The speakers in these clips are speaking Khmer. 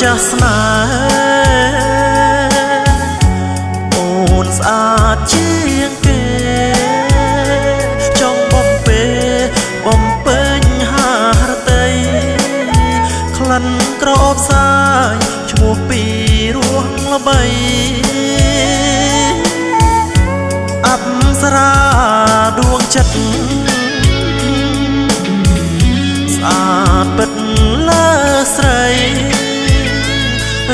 ចាស់ស្នេហ៍អូនស្អាតជាងគេចង់បំពេញហារតីក្លិនក្រអូបសាយឈ្មោះពីរោះល្បីអប្សរាដួងចិត្តស្អាតពិតលើស្រី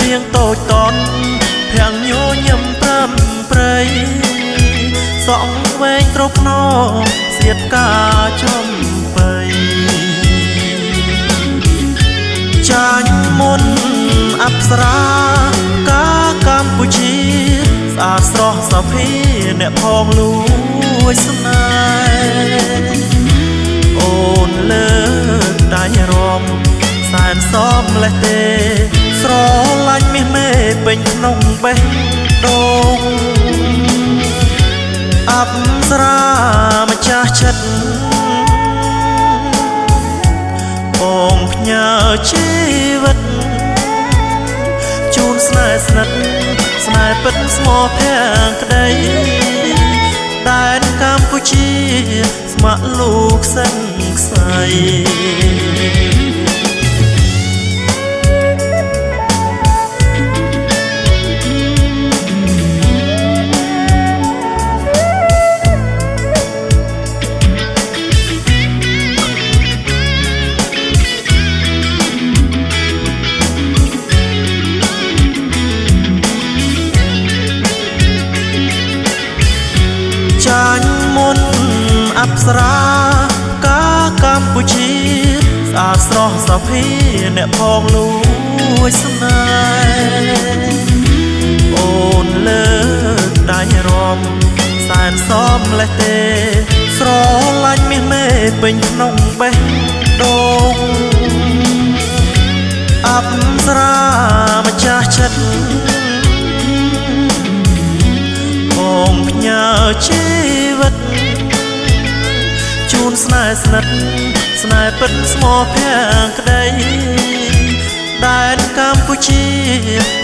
រៀងតូចតន់ភាំងញញឹមប្រាំប្រៃសក់វែងត្រប់ណោសៀតកាចំបៃចាញ់មុនអប្សរាកាកម្ពុជាស្អាតស្រស់សភាអ្នកផងលួចស្នេហ៍អូនលើកដៃរំសែនសមលេះទេស្រឡាញ់មាសមេពេញក្នុងបេះដូងអប្សរាម្ចាស់ចិត្តបងផ្ញើជីវិតជូនស្នេហ៍ស្និទ្ធស្នេហ៍ពិតស្មោះភាំងក្តីដែនកម្ពុជាស្ម័គ្រលោកសិនខ្សែចាញ់មុនអប្សរាកាកម្ពុជាស្អាតស្រស់សភាអ្នកផងលួចស្នេហ៍អូនលើកដៃរំសែនសមលេះទេស្រឡាញ់មាសមេពេញក្នុងបេះដូងអប្សរាម្ចាស់ចិត្តបងផ្ញើជីវិតជូនស្នេហ៍ស្និទ្ធស្នេហ៍ពិតស្មោះភាំងក្តីដែនកម្ពុជា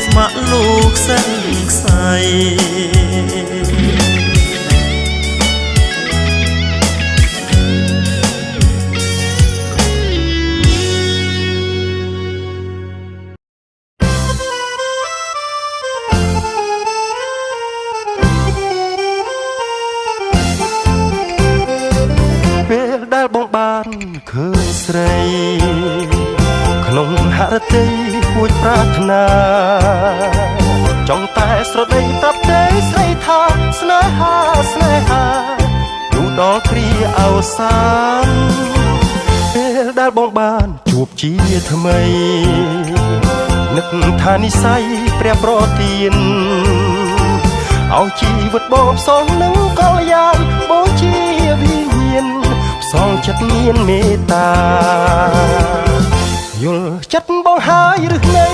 ស្ម័គ្រលោកសិនខ្សែ ឃើញស្រីក្នុងហរតីពួចប្រាថ្នាចង់តែស្រដីប្រាប់ទេស្រីថាស្នេហាស្នេហាយូរដល់គ្រាអវសានពេលដែលបងបានជួបជាថ្មីនឹកថានិស័យព្រះប្រទានឲ្យជីវិតបងផ្សងនឹងកល្យានបូជាវិញ្ញាណផ្សងចិត្តមានមេត្តាយល់ចិត្តបងហើយឬនៅ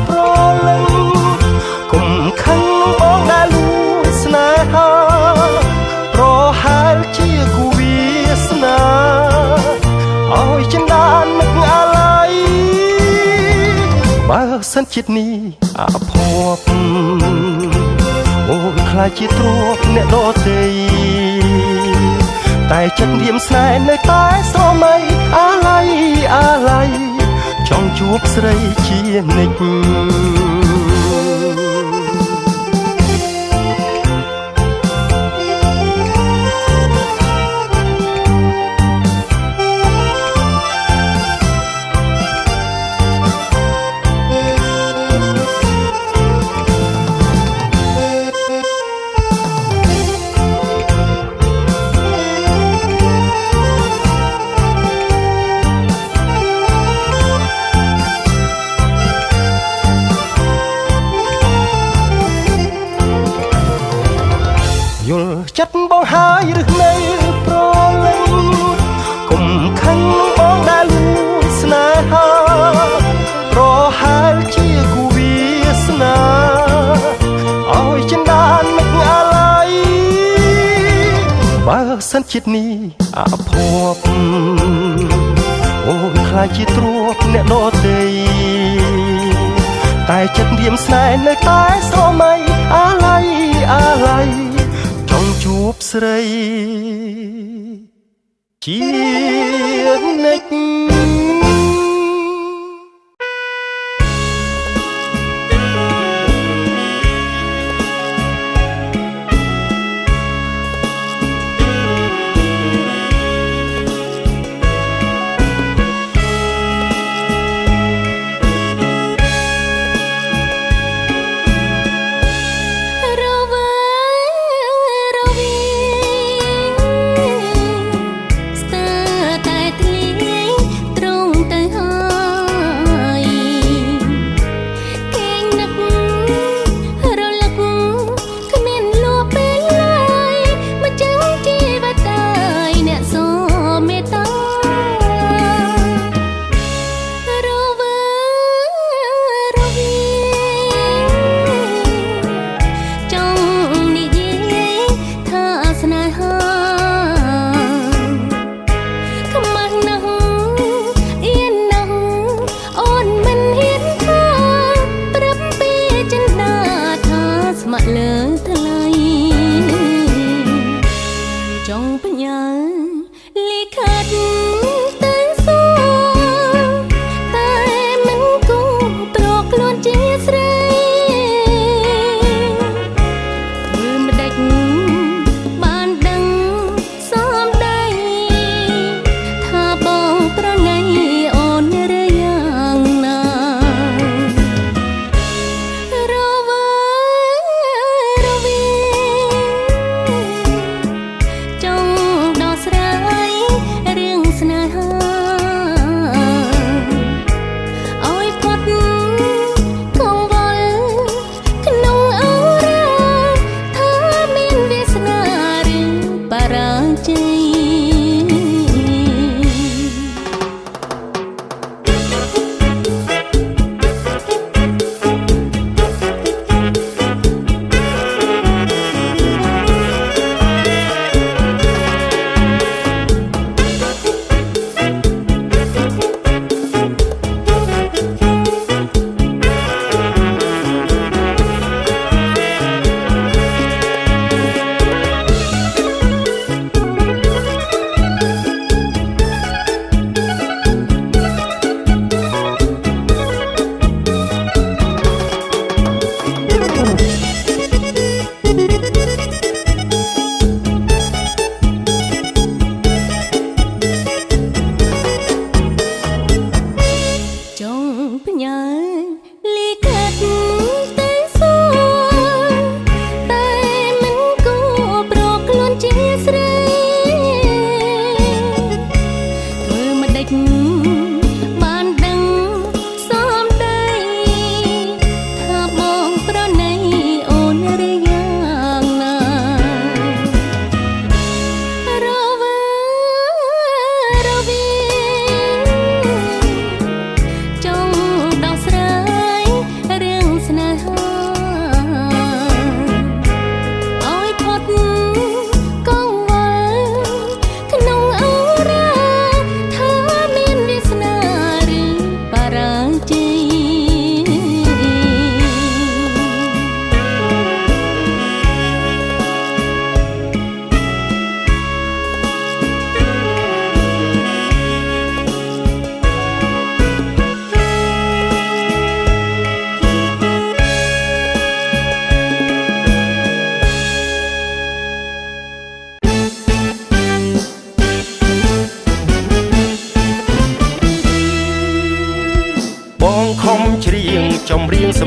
ប្រលឹងគុំខឹងបងដែលលួចស្នេហាប្រហែលជាគូវាសនាឲ្យចិន្តានឹកអាឡ័យបើសិនជាតិនេះអភ័ព្វអូនខ្លាចជាទ្រព្យអ្នកដទៃតែចិត្តរៀមស្នេហ៍នៅតែស្រមៃអាឡ័យអាឡ័យចង់ជួបស្រីជានិច្ចយល់ចិត្តបងហើយឬនៅប្រលឹងគុំខឹងបងដែលលួចស្នេហាប្រហែលជាគូវាសនាឲ្យចិន្តានឹកអាឡ័យបើសិនជាតិនេះអភ័ព្វអូនខ្លាចជាទ្រព្យអ្នកដទៃតែចិត្តរៀមស្នេហ៍នៅតែស្រមៃអាឡ័យអាឡ័យជួបស្រីជានិច្ច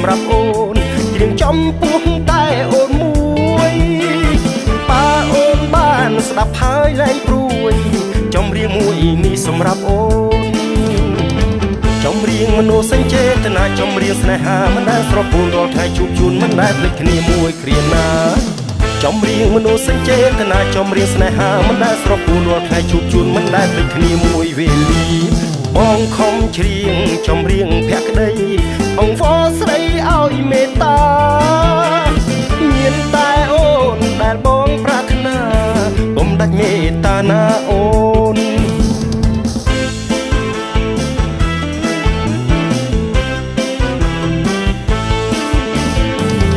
រាប់អូនច្រៀងចំពោះតែអូនមួយប៉ាអូនបានស្ដាប់ហើយលែងព្រួយចម្រៀងមួយនេះសម្រាប់អូនចម្រៀងមនោសញ្ចេតនាចម្រៀងស្នេហាមិនដែលស្រពោនរាល់ថ្ងៃជួបជូនមិនដែលភ្លេចគ្នាមួយគ្រាណាចម្រៀងមនោសញ្ចេតនាចម្រៀងស្នេហាមិនដែលស្រពោនរាល់ថ្ងៃជួបជូនមិនដែលភ្លេចគ្នាមួយវេលាបងខំច្រៀងចម្រៀងភក្តីអង្វរស្រីឲ្យមេត្តាមានតែអូនដែលបងប្រាថ្នាកុំដាច់មេត្តាណាអូន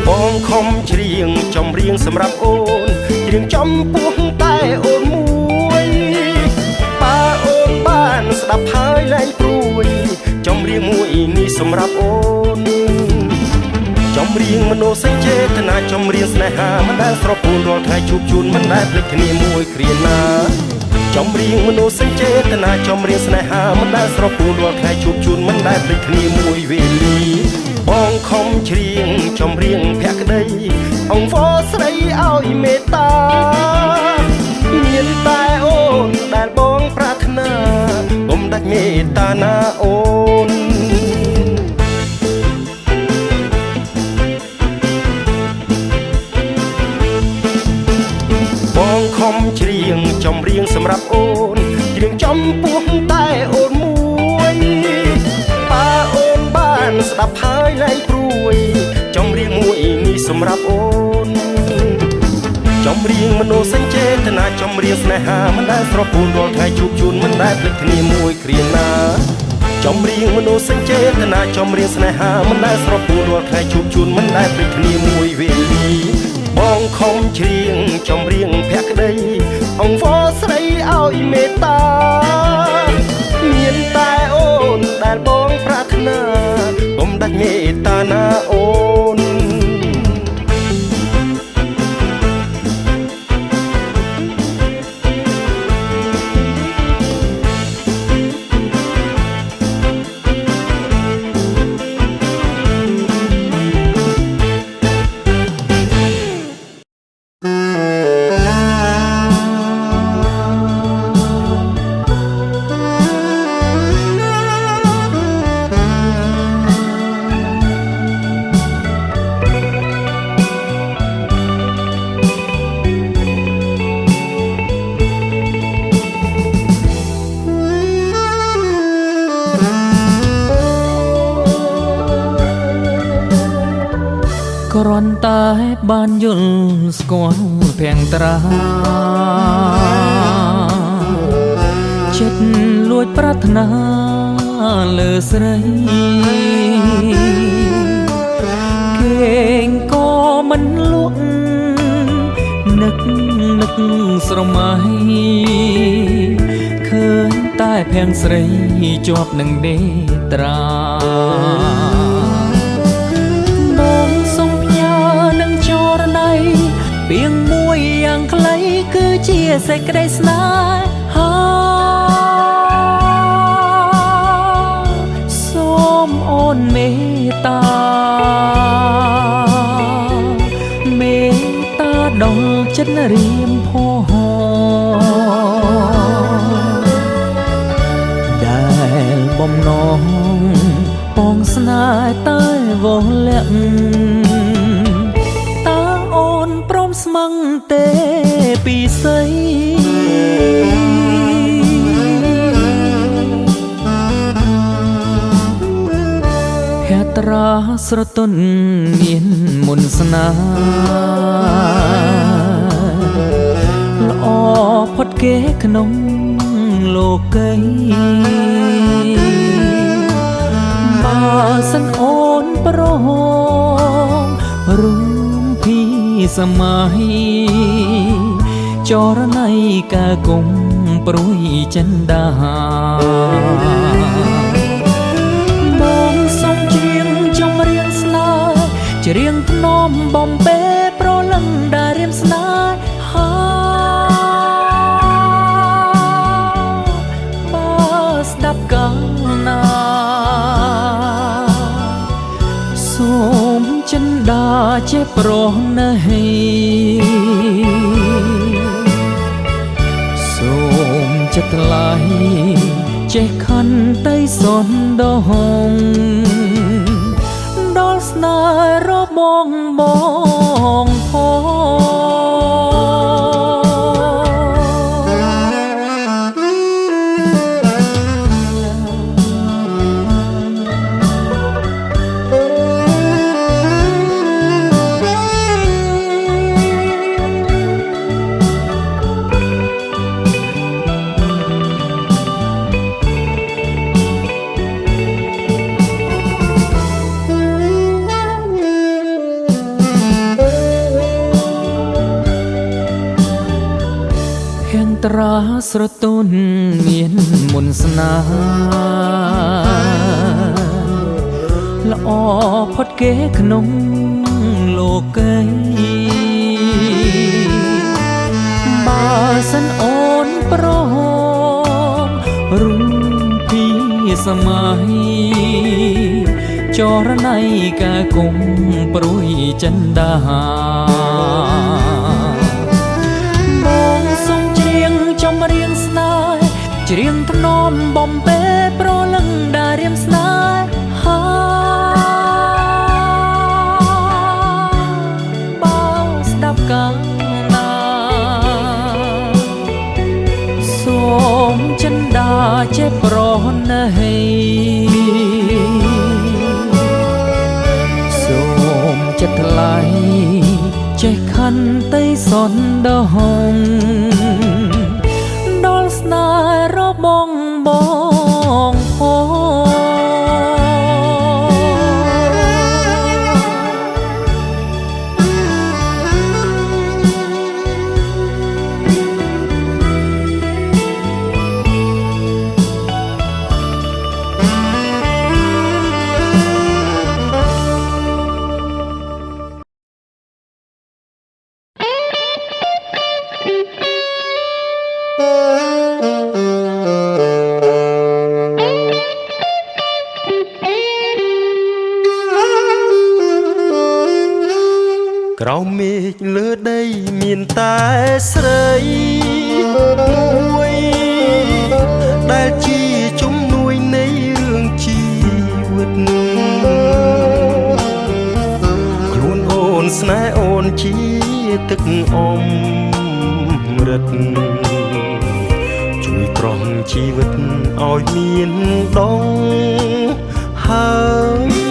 បងខំច្រៀងចម្រៀងសម្រាប់អូនច្រៀងចំពោះតែអូនមួយប៉ាអូនបានស្ដាប់ហើយលែងព្រួយចម្រៀងមួយនេះសម្រាប់អូនចម្រៀងមនោសញ្ចេតនាចម្រៀងស្នេហាមិនដែលស្រពោនរាល់ថ្ងៃជួបជូនមិនដែលភ្លេចគ្នាមួយគ្រាណាចម្រៀងមនោសញ្ចេតនាចម្រៀងស្នេហាមិនដែលស្រពោនរាល់ថ្ងៃជួបជូនមិនដែលភ្លេចគ្នាមួយវេលាបងខំច្រៀងចម្រៀងភក្តីអង្វរស្រីឲ្យមេត្តាមានតែអូនដែលបងប្រាថ្នាកុំដាច់មេត្តាណាអូនបងខំច្រៀងចម្រៀងសម្រាប់អូនច្រៀងចំពោះតែអូនមួយប៉ាអូនបានស្ដាប់ហើយលែងព្រួយចម្រៀងមួយនេះសម្រាប់អូនចម្រៀងមនោសញ្ចេតនាចម្រៀងស្នេហាមិនដែលស្រពោនរាល់ថ្ងៃជួបជូនមិនដែលភ្លេចគ្នាមួយគ្រាណាចម្រៀងមនោសញ្ចេតនាចម្រៀងស្នេហាមិនដែលស្រពោនរាល់ថ្ងៃជួបជូនមិនដែលភ្លេចគ្នាមួយវេលាបងខំច្រៀងចម្រៀងភក្តីអង្វរស្រីឲ្យមេត្តាមានតែអូនដែលបងប្រាថ្នាកុំដាច់មេត្តាណាអូនគ្រាន់តែបានយល់ស្គាល់ភាំងត្រាចិត្តលួចប្រាថ្នាលើស្រីគេងក៏មិនលក់នឹកស្រមៃឃើញតែភាំងស្រីជាប់នឹងដេត្រាពាងមួយយ៉ាងខ្លីគឺជាសេចក្តីស្នេហាសូមអូនមេត្តាមេត្តាដល់ចិត្តរៀមផោដែលបំណងពងស្នេហ៍តែវលាក់ស្មឹងទេពីស័យហេត្រាស្រទន់មានមុនស្នាល្អផុតគេក្នុងលោកីបើសិនអូនប្រហងរួមសម័យចរណៃកាគុំព្រួយចិនដាបងសុំជាងចម្រៀងស្នេហ៍ច្រៀងធ្នមបំពេប្រលឹងដែលរៀមស្នេហាបើស្ដាប់កាលណាសូ ដាចេះប្រណីសូមចិត្តថ្លៃចេះខន្តីសន្តហងដល់ស្នេហ៍របស់បងផងត្រាស្រទន់មានមុនស្នាល្អផុតគេក្នុងលោកីបើសិនអូនប្រហមរូបពីសម័យចរណៃកាគុំព្រួយចិនដាចំរៀងស្នេហ៍ច្រៀងថ្នមបំពេប្រលឹងដែលរៀមស្នេហ៍បើស្ដាប់កាលណាសូមចិនដាចេះប្រណីសូមចិត្តថ្លៃចេះខន្តីសន្តហងស្នេហ៍របស់បងផងក្រោមមេឃលើដីមានតែស្រីមួយដែលជាជំនួយនៃរឿងជីវិតខ្លួនអូនស្នេហ៍អូនជាទឹកអមរិតជួយប្រងជីវិតឲ្យមានដងហើយ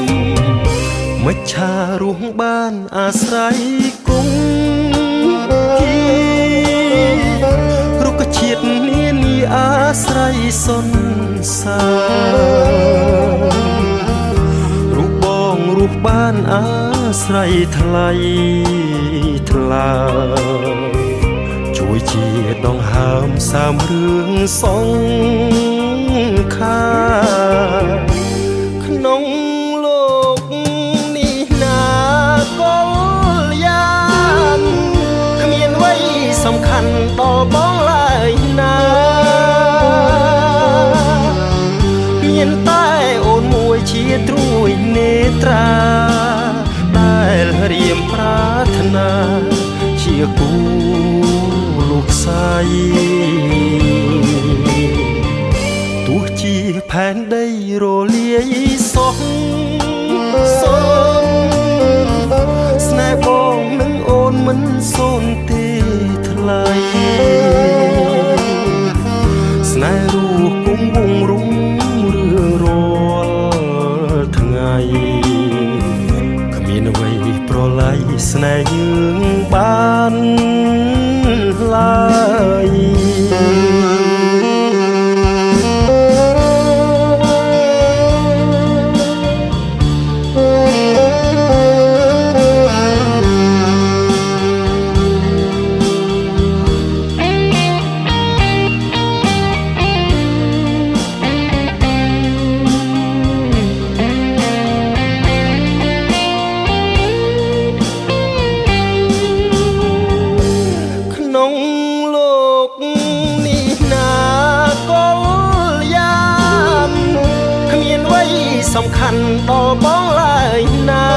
មច្ឆារស់បានអាស្រ័យគង់គីរុក្ខជាតិនានាអាស្រ័យសន្សាររូបបងរស់បានអាស្រ័យថ្លៃថ្លាជួយជាដងហើមសាមរឿងសងខាក្នុងសំខាន់ដល់បងឡើយណាមានតែអូនមួយជាត្រួយនេត្រាដែលរៀមប្រាថ្នាជាគូលោកស្រីទោះជាផែនដីរលាយសោះសូមស្នេហ៍បងនឹងអូនមិនសូន្យទេស្នេហ៍រស់គង់វងរុងរឿងរាល់ថ្ងៃគ្មានអ្វីប្រឡាយស្នេហ៍យើងបានឡើយសំខាន់ដល់បងឡើយណា